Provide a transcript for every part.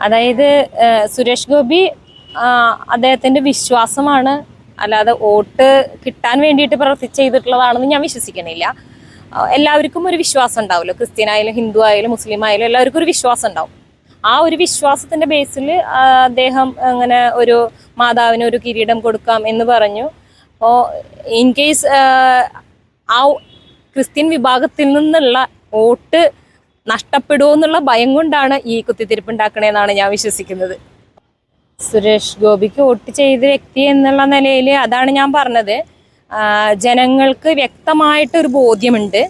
അതായത് സുരേഷ് ഗോപി അദ്ദേഹത്തിന്റെ വിശ്വാസമാണ്, അല്ലാതെ വോട്ട് കിട്ടാൻ വേണ്ടിയിട്ട് ചെയ്തിട്ടുള്ളതാണെന്ന് ഞാൻ വിശ്വസിക്കുന്നില്ല. എല്ലാവർക്കും ഒരു വിശ്വാസം ഉണ്ടാവുമല്ലോ, ക്രിസ്ത്യനായാലും ഹിന്ദു ആയാലും മുസ്ലിം ആയാലും എല്ലാവർക്കും ഒരു വിശ്വാസം ഉണ്ടാവും. ആ ഒരു വിശ്വാസത്തിന്റെ ബേസിൽ അദ്ദേഹം അങ്ങനെ ഒരു മാതാവിന് ഒരു കിരീടം കൊടുക്കാം എന്ന് പറഞ്ഞു. അപ്പോൾ ഇൻ കേസ് ആ ക്രിസ്ത്യൻ വിഭാഗത്തിൽ നിന്നുള്ള വോട്ട് നഷ്ടപ്പെടുമോ എന്നുള്ള ഭയം കൊണ്ടാണ് ഈ കുത്തിത്തിരിപ്പ് ഉണ്ടാക്കണേന്നാണ് ഞാൻ വിശ്വസിക്കുന്നത്. സുരേഷ് ഗോപിക്ക് വോട്ട് ചെയ്ത വ്യക്തി എന്നുള്ള നിലയിൽ അതാണ് ഞാൻ പറഞ്ഞത്. ജനങ്ങൾക്ക് വ്യക്തമായിട്ടൊരു ബോധ്യമുണ്ട്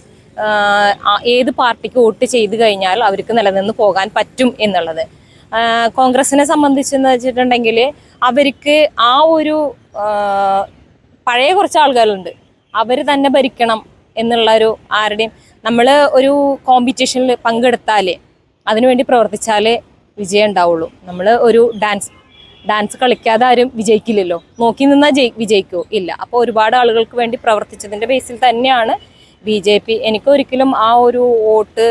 ഏത് പാർട്ടിക്ക് വോട്ട് ചെയ്ത് കഴിഞ്ഞാൽ അവർക്ക് നിലനിന്ന് പോകാൻ പറ്റും എന്നുള്ളത്. കോൺഗ്രസിനെ സംബന്ധിച്ചെന്ന് വെച്ചിട്ടുണ്ടെങ്കിൽ അവർക്ക് ആ ഒരു പഴയ കുറച്ച് ആളുകളുണ്ട്, അവർ തന്നെ ഭരിക്കണം എന്നുള്ളൊരു ആരുടെയും നമ്മൾ ഒരു കോമ്പറ്റീഷനിൽ പങ്കെടുത്താൽ അതിനുവേണ്ടി പ്രവർത്തിച്ചാലേ വിജയം ഉണ്ടാവുള്ളൂ. നമ്മൾ ഒരു ഡാൻസ് കളിക്കാതെ ആരും വിജയിക്കില്ലല്ലോ, നോക്കി നിന്നാൽ വിജയിക്കുമോ? ഇല്ല. അപ്പോൾ ഒരുപാട് ആളുകൾക്ക് വേണ്ടി പ്രവർത്തിച്ചതിൻ്റെ ബേസിൽ തന്നെയാണ് BJP. എനിക്കൊരിക്കലും ആ ഒരു വോട്ട്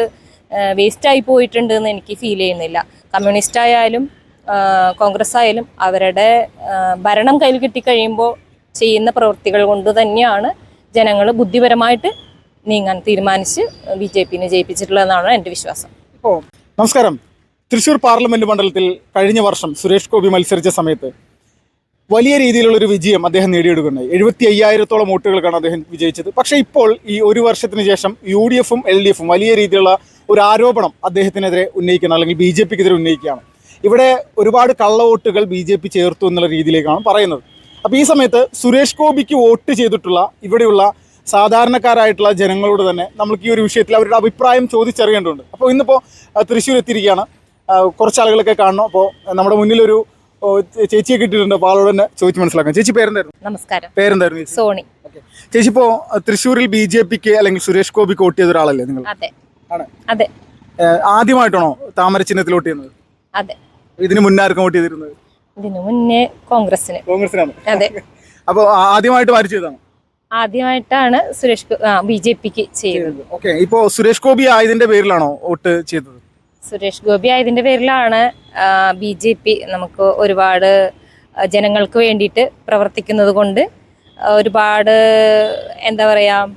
വേസ്റ്റായി പോയിട്ടുണ്ട് എന്ന് എനിക്ക് ഫീൽ ചെയ്യുന്നില്ല. കമ്മ്യൂണിസ്റ്റ് ആയാലും കോൺഗ്രസ് ആയാലും അവരുടെ ഭരണം കയ്യിൽ കിട്ടിക്കഴിയുമ്പോൾ ചെയ്യുന്ന പ്രവൃത്തികൾ കൊണ്ട് തന്നെയാണ് ജനങ്ങൾ ബുദ്ധിപരമായിട്ട് നീങ്ങാൻ തീരുമാനിച്ച് BJPനെ ജയിപ്പിച്ചിട്ടുള്ളതെന്നാണ് എൻ്റെ വിശ്വാസം. ഇപ്പോൾ നമസ്കാരം. തൃശ്ശൂർ പാർലമെന്റ് മണ്ഡലത്തിൽ കഴിഞ്ഞ വർഷം സുരേഷ് ഗോപി മത്സരിച്ച സമയത്ത് വലിയ രീതിയിലുള്ളൊരു വിജയം അദ്ദേഹം നേടിയെടുക്കുകയുണ്ടായി. 75,000-ഓളം വോട്ടുകൾക്കാണ് അദ്ദേഹം വിജയിച്ചത്. പക്ഷേ ഇപ്പോൾ ഈ ഒരു വർഷത്തിന് ശേഷം UDF-ഉം LDF-ഉം വലിയ രീതിയിലുള്ള ഒരു ആരോപണം അദ്ദേഹത്തിനെതിരെ ഉന്നയിക്കുകയാണ്, അല്ലെങ്കിൽ BJPക്കെതിരെ ഉന്നയിക്കുകയാണ്. ഇവിടെ ഒരുപാട് കള്ളവോട്ടുകൾ BJP ചേർത്തു എന്നുള്ള രീതിയിലേക്കാണ് പറയുന്നത്. അപ്പോൾ ഈ സമയത്ത് സുരേഷ് ഗോപിക്ക് വോട്ട് ചെയ്തിട്ടുള്ള ഇവിടെയുള്ള സാധാരണക്കാരായിട്ടുള്ള ജനങ്ങളോട് തന്നെ നമുക്ക് ഈ ഒരു വിഷയത്തിൽ അവരുടെ അഭിപ്രായം ചോദിച്ചറിയേണ്ടതുണ്ട്. അപ്പോൾ ഇന്നിപ്പോൾ തൃശ്ശൂർ എത്തിയിരിക്കുകയാണ്, കുറച്ച് ആളുകളൊക്കെ കാണണം. അപ്പോൾ നമ്മുടെ മുന്നിലൊരു ചേച്ചിയെ കിട്ടിയിട്ടുണ്ട്. അപ്പോൾ ആളോട് തന്നെ ചോദിച്ച് മനസ്സിലാക്കാം. ചേച്ചി പേരെന്തായിരുന്നു? നമസ്കാരം. പേരെന്തായിരുന്നു? സോണി. ചേച്ചി, ഇപ്പോൾ തൃശ്ശൂരിൽ BJPക്ക് അല്ലെങ്കിൽ സുരേഷ് ഗോപിക്ക് വോട്ട് ചെയ്ത ഒരാളല്ലേ നിങ്ങൾ? ആണ്. അതെ. ആദ്യമായിട്ടാണോ താമര ചിഹ്നത്തിൽ വോട്ട് ചെയ്യുന്നത്? അതെ. ഇതിന് മുന്നേ ആർക്കും വോട്ട് ചെയ്തിരുന്നത്? ഇതിനു മുന്നേ കോൺഗ്രസിനാണ്. അതെ. അപ്പോൾ ആദ്യമായിട്ട് വാരി ചെയ്തതാണ്? ആദ്യമായിട്ടാണ് BJPക്ക് ചെയ്തത്. ഓക്കെ. ഇപ്പോൾ സുരേഷ് ഗോപി ആയതിന്റെ പേരിലാണോ വോട്ട് ചെയ്തത്? സുരേഷ് ഗോപി ആയതിന്റെ പേരിലാണ്. BJP നമുക്ക് ഒരുപാട് ജനങ്ങൾക്ക് വേണ്ടിയിട്ട് പ്രവർത്തിക്കുന്നത് കൊണ്ട് ഒരുപാട് എന്താ പറയുക,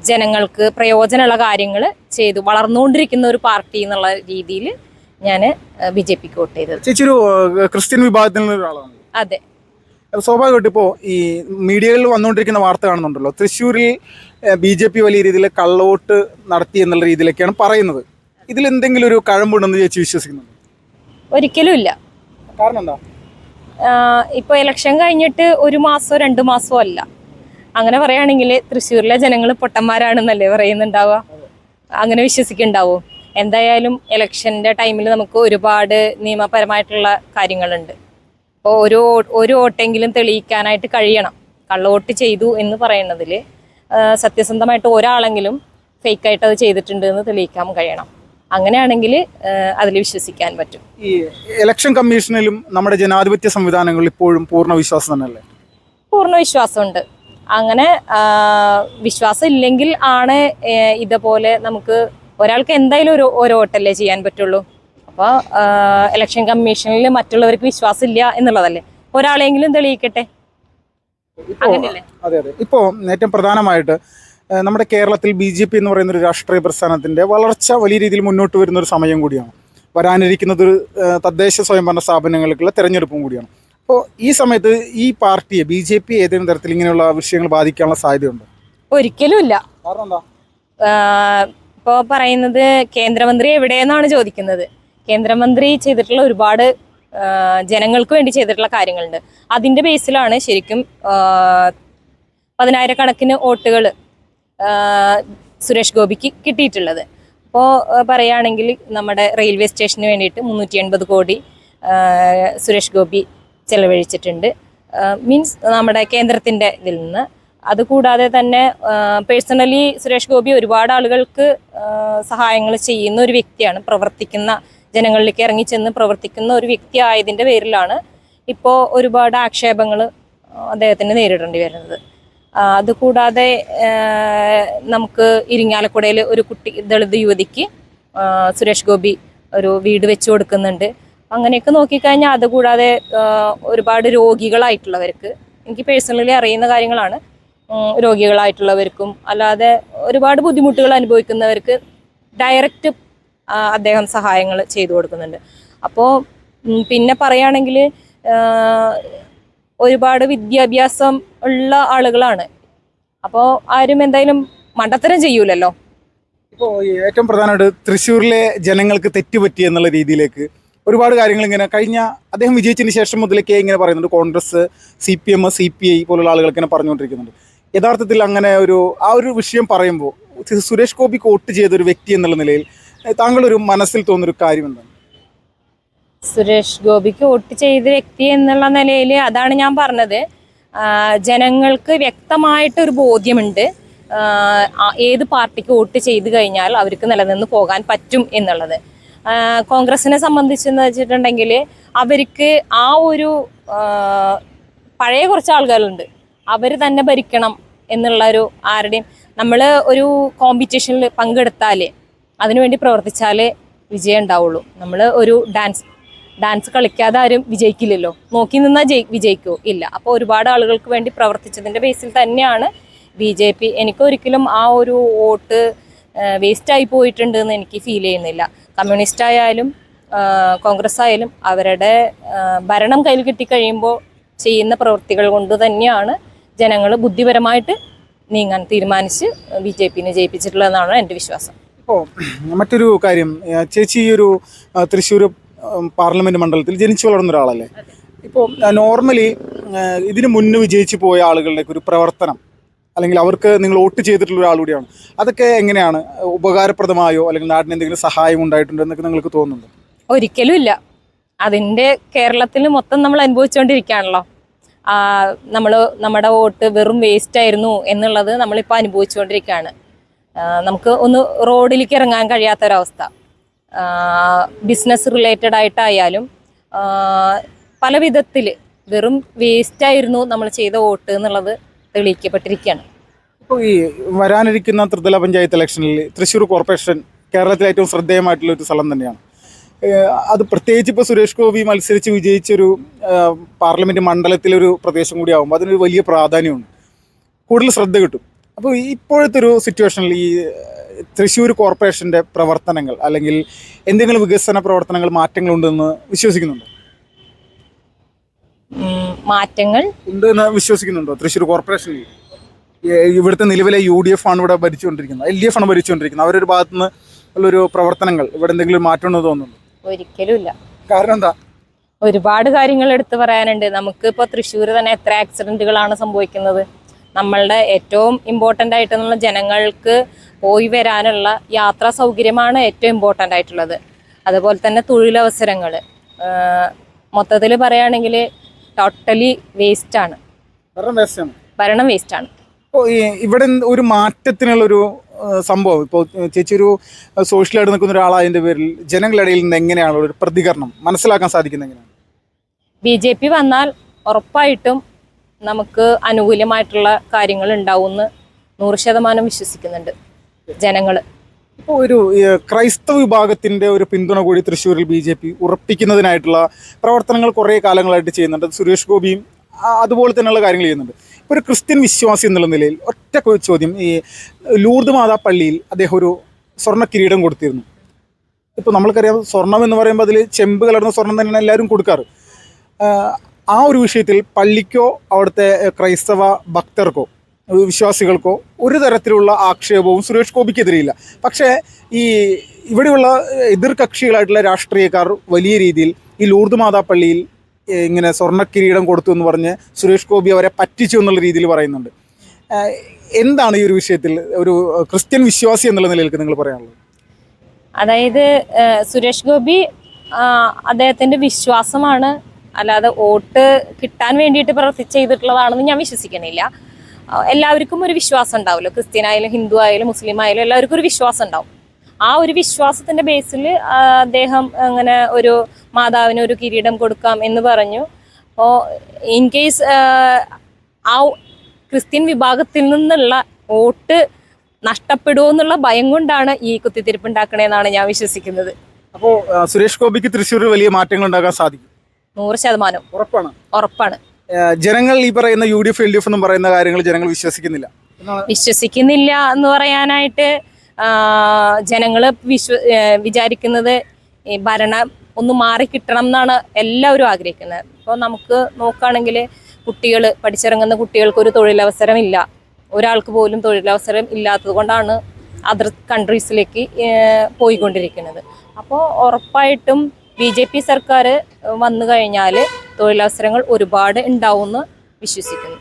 ജനങ്ങൾക്ക് പ്രയോജനമുള്ള കാര്യങ്ങൾ ചെയ്തു വളർന്നുകൊണ്ടിരിക്കുന്ന ഒരു പാർട്ടി എന്നുള്ള രീതിയിൽ ഞാൻ BJPക്ക് വോട്ട് ചെയ്തത്. ചേച്ചി ഒരു ക്രിസ്ത്യൻ വിഭാഗത്തിൽ നിന്നൊരാളാണ്? അതെ. സ്വാഭാവികമായിട്ട് ഇപ്പോൾ ഈ മീഡിയകളിൽ വന്നുകൊണ്ടിരിക്കുന്ന വാർത്ത കാണുന്നുണ്ടല്ലോ, തൃശ്ശൂരിൽ BJP വലിയ രീതിയിൽ കള്ളവോട്ട് നടത്തി എന്നുള്ള രീതിയിലൊക്കെയാണ് പറയുന്നത്. ഇതിൽ എന്തെങ്കിലും ഒരു കഴമ്പുണ്ടെന്ന് ചേച്ചി വിശ്വസിക്കുന്നുണ്ട്? ഒരിക്കലും ഇല്ല. കാരണം എന്താ? ഇപ്പോൾ ഇലക്ഷൻ കഴിഞ്ഞിട്ട് 1 മാസമോ 2 മാസമോ അല്ല. അങ്ങനെ പറയുകയാണെങ്കിൽ തൃശ്ശൂരിലെ ജനങ്ങൾ പൊട്ടന്മാരാണെന്നല്ലേ പറയുന്നുണ്ടാവുക? അങ്ങനെ വിശ്വസിക്കുന്നുണ്ടാവോ? എന്തായാലും ഇലക്ഷൻ്റെ ടൈമിൽ നമുക്ക് ഒരുപാട് നിയമപരമായിട്ടുള്ള കാര്യങ്ങളുണ്ട്. അപ്പോൾ ഒരു വോട്ടെങ്കിലും തെളിയിക്കാനായിട്ട് കഴിയണം. കള്ളവോട്ട് ചെയ്തു എന്ന് പറയുന്നതിൽ സത്യസന്ധമായിട്ട് ഒരാളെങ്കിലും ഫേക്കായിട്ട് അത് ചെയ്തിട്ടുണ്ട് എന്ന് തെളിയിക്കാൻ കഴിയണം. അങ്ങനെയാണെങ്കിൽ അതിൽ വിശ്വസിക്കാൻ പറ്റും. ഈ ഇലക്ഷൻ കമ്മീഷനിലും നമ്മുടെ ജനാധിപത്യ സംവിധാനങ്ങളിൽ ഇപ്പോഴും പൂർണ്ണ വിശ്വാസം തന്നെയല്ലേ? പൂർണ്ണ വിശ്വാസമുണ്ട്. അങ്ങനെ വിശ്വാസം ഇല്ലെങ്കിൽ ആണ് ഇതുപോലെ നമുക്ക് ഒരാൾക്ക് എന്തായാലും ഒരു വോട്ടല്ലേ ചെയ്യാൻ പറ്റുള്ളൂ. അപ്പോൾ ഇലക്ഷൻ കമ്മീഷനിൽ മറ്റുള്ളവർക്ക് വിശ്വാസം ഇല്ല എന്നുള്ളതല്ലേ, ഒരാളെങ്കിലും തെളിയിക്കട്ടെ. അതെ. ഇപ്പോൾ ഏറ്റവും പ്രധാനമായിട്ട് നമ്മുടെ കേരളത്തിൽ BJP എന്ന് പറയുന്ന ഒരു രാഷ്ട്രീയ പ്രസ്ഥാനത്തിൻ്റെ വളർച്ച വലിയ രീതിയിൽ മുന്നോട്ട് വരുന്നൊരു സമയം കൂടിയാണ്. വരാനിരിക്കുന്നത് ഒരു തദ്ദേശ സ്വയംഭരണ സ്ഥാപനങ്ങൾക്കുള്ള തെരഞ്ഞെടുപ്പും കൂടിയാണ്. അപ്പോൾ ഈ സമയത്ത് ഈ പാർട്ടിയെ BJP ഏതെങ്കിലും തരത്തിൽ ഇങ്ങനെയുള്ള വിഷയങ്ങൾ ബാധിക്കാനുള്ള സാധ്യതയുണ്ട്? ഒരിക്കലും ഇല്ല. കാരണം എന്താ? ഇപ്പോൾ പറയുന്നത് കേന്ദ്രമന്ത്രി എവിടെയെന്നാണ് ചോദിക്കുന്നത്. കേന്ദ്രമന്ത്രി ചെയ്തിട്ടുള്ള ഒരുപാട് ജനങ്ങൾക്ക് വേണ്ടി ചെയ്തിട്ടുള്ള കാര്യങ്ങളുണ്ട്. അതിൻ്റെ ബേസിലാണ് ശരിക്കും 10,000-കണക്കിന് വോട്ടുകൾ സുരേഷ് ഗോപിക്ക് കിട്ടിയിട്ടുള്ളത്. അപ്പോൾ പറയുകയാണെങ്കിൽ നമ്മുടെ റെയിൽവേ സ്റ്റേഷന് വേണ്ടിയിട്ട് 380 കോടി സുരേഷ് ഗോപി ചെലവഴിച്ചിട്ടുണ്ട്. മീൻസ് നമ്മുടെ കേന്ദ്രത്തിൻ്റെ ഇതിൽ നിന്ന്. അതുകൂടാതെ തന്നെ പേഴ്സണലി സുരേഷ് ഗോപി ഒരുപാട് ആളുകൾക്ക് സഹായങ്ങൾ ചെയ്യുന്ന ഒരു വ്യക്തിയാണ്. ജനങ്ങളിലേക്ക് ഇറങ്ങിച്ചെന്ന് പ്രവർത്തിക്കുന്ന ഒരു വ്യക്തി ആയതിൻ്റെ പേരിലാണ് ഇപ്പോൾ ഒരുപാട് ആക്ഷേപങ്ങൾ അദ്ദേഹത്തിന് നേരിടേണ്ടി വരുന്നത്. അതുകൂടാതെ നമുക്ക് ഇരിങ്ങാലക്കുടയിൽ ഒരു ദളിത് യുവതിക്ക് സുരേഷ് ഗോപി ഒരു വീട് വെച്ച് കൊടുക്കുന്നുണ്ട്. അങ്ങനെയൊക്കെ നോക്കിക്കഴിഞ്ഞാൽ അതുകൂടാതെ ഒരുപാട് രോഗികളായിട്ടുള്ളവർക്ക്, എനിക്ക് പേഴ്സണലി അറിയുന്ന കാര്യങ്ങളാണ്, രോഗികളായിട്ടുള്ളവർക്കും അല്ലാതെ ഒരുപാട് ബുദ്ധിമുട്ടുകൾ അനുഭവിക്കുന്നവർക്ക് ഡയറക്റ്റ് അദ്ദേഹം സഹായങ്ങൾ ചെയ്തു കൊടുക്കുന്നുണ്ട്. അപ്പോൾ പിന്നെ പറയുകയാണെങ്കിൽ ഒരുപാട് വിദ്യാഭ്യാസം ഉള്ള ആളുകളാണ്. അപ്പോൾ ആരും എന്തായാലും മണ്ടത്തരം ചെയ്യൂലല്ലോ. ഇപ്പോൾ ഏറ്റവും പ്രധാനമായിട്ട് തൃശ്ശൂരിലെ ജനങ്ങൾക്ക് തെറ്റുപറ്റി എന്നുള്ള രീതിയിലേക്ക് ഒരുപാട് കാര്യങ്ങൾ ഇങ്ങനെ കഴിഞ്ഞ അദ്ദേഹം വിജയിച്ചതിന് ശേഷം മുതലൊക്കെ ഇങ്ങനെ പറയുന്നുണ്ട്. കോൺഗ്രസ്, CPM, CPI പോലുള്ള ആളുകൾക്ക് ഇങ്ങനെ പറഞ്ഞുകൊണ്ടിരിക്കുന്നുണ്ട്. യഥാർത്ഥത്തിൽ അങ്ങനെ ആ ഒരു വിഷയം പറയുമ്പോൾ സുരേഷ് ഗോപിക്ക് വോട്ട് ചെയ്തൊരു വ്യക്തി എന്നുള്ള നിലയിൽ താങ്കളൊരു മനസ്സിൽ തോന്നുന്നൊരു കാര്യം എന്താണ്? സുരേഷ് ഗോപിക്ക് വോട്ട് ചെയ്ത വ്യക്തി എന്നുള്ള നിലയിൽ അതാണ് ഞാൻ പറഞ്ഞത്. ജനങ്ങൾക്ക് വ്യക്തമായിട്ടൊരു ബോധ്യമുണ്ട് ഏത് പാർട്ടിക്ക് വോട്ട് ചെയ്ത് കഴിഞ്ഞാൽ അവർക്ക് നിലനിന്ന് പോകാൻ പറ്റും എന്നുള്ളത്. കോൺഗ്രസിനെ സംബന്ധിച്ചെന്ന് വെച്ചിട്ടുണ്ടെങ്കിൽ അവർക്ക് ആ ഒരു പഴയ കുറച്ച് ആളുകളുണ്ട്, അവർ തന്നെ ഭരിക്കണം എന്നുള്ളൊരു ആരുടെയും, നമ്മൾ ഒരു കോമ്പറ്റീഷനിൽ പങ്കെടുത്താൽ അതിനുവേണ്ടി പ്രവർത്തിച്ചാലേ വിജയം ഉണ്ടാവുള്ളൂ. നമ്മൾ ഒരു ഡാൻസ് കളിക്കാതെ ആരും വിജയിക്കില്ലല്ലോ. നോക്കി നിന്നാൽ വിജയിക്കോ? ഇല്ല. അപ്പോൾ ഒരുപാട് ആളുകൾക്ക് വേണ്ടി പ്രവർത്തിച്ചതിൻ്റെ ബേസിൽ തന്നെയാണ് BJP. എനിക്കൊരിക്കലും ആ ഒരു വോട്ട് വേസ്റ്റായി പോയിട്ടുണ്ട് എന്ന് എനിക്ക് ഫീൽ ചെയ്യുന്നില്ല. കമ്മ്യൂണിസ്റ്റ് ആയാലും കോൺഗ്രസ് ആയാലും അവരുടെ ഭരണം കയ്യിൽ കിട്ടിക്കഴിയുമ്പോൾ ചെയ്യുന്ന പ്രവൃത്തികൾ കൊണ്ട് തന്നെയാണ് ജനങ്ങൾ ബുദ്ധിപരമായിട്ട് നീങ്ങാൻ തീരുമാനിച്ച് BJPനെ ജയിപ്പിച്ചിട്ടുള്ളതെന്നാണ് എൻ്റെ വിശ്വാസം. ഇപ്പോൾ മറ്റൊരു കാര്യം, ചേച്ചി ഈ ഒരു തൃശ്ശൂർ പാർലമെൻറ്റ് മണ്ഡലത്തിൽ ജനിച്ചു വളർന്ന ഒരാളല്ലേ? ഇപ്പോൾ നോർമലി ഇതിന് മുന്നേ വിജയിച്ചു പോയ ആളുകളുടെ ഒരു പ്രവർത്തനം അല്ലെങ്കിൽ അവർക്ക് നിങ്ങൾ വോട്ട് ചെയ്തിട്ടുള്ള ഒരാൾ കൂടിയാണ്, അതൊക്കെ എങ്ങനെയാണ് ഉപകാരപ്രദമായോ അല്ലെങ്കിൽ നാടിന് എന്തെങ്കിലും സഹായം ഉണ്ടായിട്ടുണ്ടോ എന്നൊക്കെ നിങ്ങൾക്ക് തോന്നുന്നുണ്ട്? ഒരിക്കലും ഇല്ല. അതിൻ്റെ കേരളത്തിൽ മൊത്തം നമ്മൾ അനുഭവിച്ചുകൊണ്ടിരിക്കുകയാണല്ലോ. നമ്മുടെ വോട്ട് വെറും വേസ്റ്റ് ആയിരുന്നു എന്നുള്ളത് നമ്മളിപ്പോൾ അനുഭവിച്ചുകൊണ്ടിരിക്കുകയാണ്. നമുക്ക് ഒന്ന് റോഡിലേക്ക് ഇറങ്ങാൻ കഴിയാത്തൊരവസ്ഥ, ബിസിനസ് റിലേറ്റഡ് ആയിട്ടായാലും പല വിധത്തിൽ വെറും വേസ്റ്റായിരുന്നു നമ്മൾ ചെയ്ത വോട്ട് എന്നുള്ളത് തെളിയിക്കപ്പെട്ടിരിക്കുകയാണ്. ഇപ്പോൾ ഈ വരാനിരിക്കുന്ന ത്രിതല പഞ്ചായത്ത് ഇലക്ഷനിൽ തൃശ്ശൂർ കോർപ്പറേഷൻ കേരളത്തിലെ ഏറ്റവും ശ്രദ്ധേയമായിട്ടുള്ള ഒരു സ്ഥലം തന്നെയാണ്. അത് പ്രത്യേകിച്ച് ഇപ്പോൾ സുരേഷ് ഗോപി മത്സരിച്ച് വിജയിച്ചൊരു പാർലമെൻറ്റ് മണ്ഡലത്തിലൊരു പ്രദേശം കൂടി ആകുമ്പോൾ അതിനൊരു വലിയ പ്രാധാന്യമുണ്ട്, കൂടുതൽ ശ്രദ്ധ കിട്ടും. അപ്പോൾ ഇപ്പോഴത്തെ ഒരു സിറ്റുവേഷനിൽ ഈ തൃശ്ശൂർ കോർപ്പറേഷൻ്റെ പ്രവർത്തനങ്ങൾ അല്ലെങ്കിൽ എന്തെങ്കിലും വികസന പ്രവർത്തനങ്ങൾ മാറ്റങ്ങളുണ്ടെന്ന് വിശ്വസിക്കുന്നുണ്ടോ? മാറ്റങ്ങൾ ഉണ്ടെന്ന് വിശ്വസിക്കുന്നുണ്ടോ? തൃശ്ശൂർ കോർപ്പറേഷനിൽ ഇവിടുത്തെ നിലവിലെ UDF ആണ് ഇവിടെ ഭരിച്ചുകൊണ്ടിരിക്കുന്നത്, LDF ആണ് ഭരിച്ചുകൊണ്ടിരിക്കുന്നത്. അവരൊരു ഭാഗത്തു നിന്ന് ഉള്ളൊരു പ്രവർത്തനങ്ങൾ ഇവിടെ എന്തെങ്കിലും മാറ്റം ഉണ്ടെന്ന് തോന്നുന്നുണ്ടോ? ഒരിക്കലും ഇല്ല. കാരണം എന്താ? ഒരുപാട് കാര്യങ്ങൾ എടുത്തു പറയാനുണ്ട്. നമുക്ക് ഇപ്പോൾ തൃശ്ശൂർ തന്നെ എത്ര ആക്സിഡന്റുകളാണ് സംഭവിക്കുന്നത്. നമ്മളുടെ ഏറ്റവും ഇമ്പോർട്ടൻ്റ് ആയിട്ടുള്ള ജനങ്ങൾക്ക് പോയി വരാനുള്ള യാത്രാ സൗകര്യമാണ് ഏറ്റവും ഇമ്പോർട്ടൻ്റ് ആയിട്ടുള്ളത്. അതുപോലെ തന്നെ തൊഴിലവസരങ്ങൾ മൊത്തത്തിൽ പറയുകയാണെങ്കിൽ ടോട്ടലി വേസ്റ്റാണ്, ഭരണം വേസ്റ്റാണ്. ഇപ്പോൾ ഇവിടെ ഒരു മാറ്റത്തിനുള്ളൊരു സംഭവം, ഇപ്പോൾ ചേച്ചി ഒരു സോഷ്യലായിട്ട് നിൽക്കുന്ന ഒരാളായതിൻ്റെ പേരിൽ ജനങ്ങളുടെ ഇടയിൽ നിന്ന് എങ്ങനെയാണ് ഒരു പ്രതികരണം മനസ്സിലാക്കാൻ സാധിക്കുന്നത്? എങ്ങനെയാണ് BJP വന്നാൽ ഉറപ്പായിട്ടും നമുക്ക് അനുകൂലമായിട്ടുള്ള കാര്യങ്ങൾ ഉണ്ടാവുമെന്ന് 100% വിശ്വസിക്കുന്നുണ്ട് ജനങ്ങൾ. ഇപ്പോൾ ഒരു ക്രൈസ്തവ വിഭാഗത്തിൻ്റെ ഒരു പിന്തുണ കൂടി തൃശ്ശൂരിൽ BJP ഉറപ്പിക്കുന്നതിനായിട്ടുള്ള പ്രവർത്തനങ്ങൾ കുറേ കാലങ്ങളായിട്ട് ചെയ്യുന്നുണ്ട്. സുരേഷ് ഗോപിയും അതുപോലെ തന്നെയുള്ള കാര്യങ്ങൾ ചെയ്യുന്നുണ്ട്. ഇപ്പോൾ ഒരു ക്രിസ്ത്യൻ വിശ്വാസി എന്നുള്ള നിലയിൽ ഒറ്റ ചോദ്യം, ഈ ലൂർദ് മാതാ പള്ളിയിൽ അദ്ദേഹം ഒരു സ്വർണ്ണ കിരീടം കൊടുത്തിരുന്നു. ഇപ്പോൾ നമ്മൾക്കറിയാം സ്വർണം എന്ന് പറയുമ്പോൾ അതിൽ ചെമ്പ് കലർന്ന സ്വർണം തന്നെയാണ് എല്ലാവരും കൊടുക്കാറ്. ആ ഒരു വിഷയത്തിൽ പള്ളിക്കോ അവിടുത്തെ ക്രൈസ്തവ ഭക്തർക്കോ വിശ്വാസികൾക്കോ ഒരു തരത്തിലുള്ള ആക്ഷേപവും സുരേഷ് ഗോപിക്കെതിരെയില്ല. പക്ഷേ ഈ ഇവിടെയുള്ള എതിർ കക്ഷികളായിട്ടുള്ള രാഷ്ട്രീയക്കാർ വലിയ രീതിയിൽ ഈ ലൂർദ് മാതാ പള്ളിയിൽ ഇങ്ങനെ സ്വർണ്ണ കിരീടം കൊടുത്തു എന്ന് പറഞ്ഞ് സുരേഷ് ഗോപി അവരെ പറ്റിച്ചു എന്നുള്ള രീതിയിൽ പറയുന്നുണ്ട്. എന്താണ് ഈ ഒരു വിഷയത്തിൽ ഒരു ക്രിസ്ത്യൻ വിശ്വാസി എന്നുള്ള നിലയിലേക്ക് നിങ്ങൾ പറയാനുള്ളത്? അതായത് സുരേഷ് ഗോപി അദ്ദേഹത്തിൻ്റെ വിശ്വാസമാണ്, അല്ലാതെ വോട്ട് കിട്ടാൻ വേണ്ടിയിട്ട് ചെയ്തിട്ടുള്ളതാണെന്ന് ഞാൻ വിശ്വസിക്കണില്ല. എല്ലാവർക്കും ഒരു വിശ്വാസം ഉണ്ടാവുമല്ലോ, ക്രിസ്ത്യൻ ആയാലും ഹിന്ദു ആയാലും മുസ്ലിം ആയാലും എല്ലാവർക്കും ഒരു വിശ്വാസം ഉണ്ടാവും. ആ ഒരു വിശ്വാസത്തിൻ്റെ ബേസിൽ അദ്ദേഹം അങ്ങനെ ഒരു മാതാവിന് ഒരു കിരീടം കൊടുക്കാം എന്ന് പറഞ്ഞു. അപ്പോൾ ഇൻ കേസ് ആ ക്രിസ്ത്യൻ വിഭാഗത്തിൽ നിന്നുള്ള വോട്ട് നഷ്ടപ്പെടുമോ എന്നുള്ള ഭയം കൊണ്ടാണ് ഈ കുത്തിത്തിരിപ്പ് ഉണ്ടാക്കണേന്നാണ് ഞാൻ വിശ്വസിക്കുന്നത്. അപ്പോൾ സുരേഷ് ഗോപിക്ക് തൃശ്ശൂരിൽ വലിയ മാറ്റങ്ങൾ ഉണ്ടാക്കാൻ സാധിക്കും? 100% ഉറപ്പാണ്. ഉറപ്പാണ്. ജനങ്ങൾ ഈ പറയുന്ന UDF LDF എന്നും പറയുന്ന കാര്യങ്ങൾ ജനങ്ങൾ വിശ്വസിക്കുന്നില്ല എന്നാണ്. വിശ്വസിക്കുന്നില്ല എന്ന് പറയാനായിട്ട് ജനങ്ങൾ വിചാരിക്കുന്നത് ഈ ഭരണം ഒന്ന് മാറി കിട്ടണം എന്നാണ് എല്ലാവരും ആഗ്രഹിക്കുന്നത്. ഇപ്പോൾ നമുക്ക് നോക്കുകയാണെങ്കിൽ കുട്ടികൾ പഠിച്ചിറങ്ങുന്ന കുട്ടികൾക്ക് ഒരു തൊഴിലവസരമില്ല. ഒരാൾക്ക് പോലും തൊഴിലവസരം ഇല്ലാത്തത് കൊണ്ടാണ് അതർ കൺട്രീസിലേക്ക് പോയിക്കൊണ്ടിരിക്കുന്നത്. അപ്പോൾ ഉറപ്പായിട്ടും BJP സർക്കാർ വന്നു കഴിഞ്ഞാൽ തൊഴിലവസരങ്ങൾ ഒരുപാട് ഉണ്ടാവുമെന്ന് വിശ്വസിക്കുന്നു.